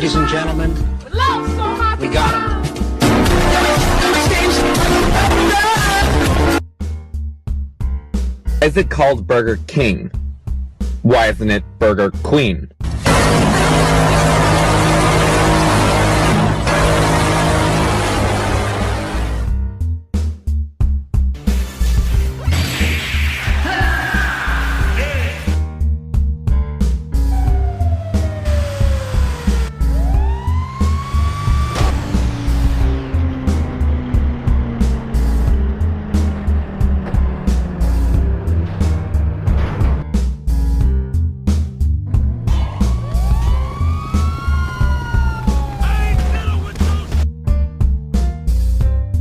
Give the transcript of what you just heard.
Ladies and gentlemen, we got him. Why is it called Burger King? Why isn't it Burger Queen?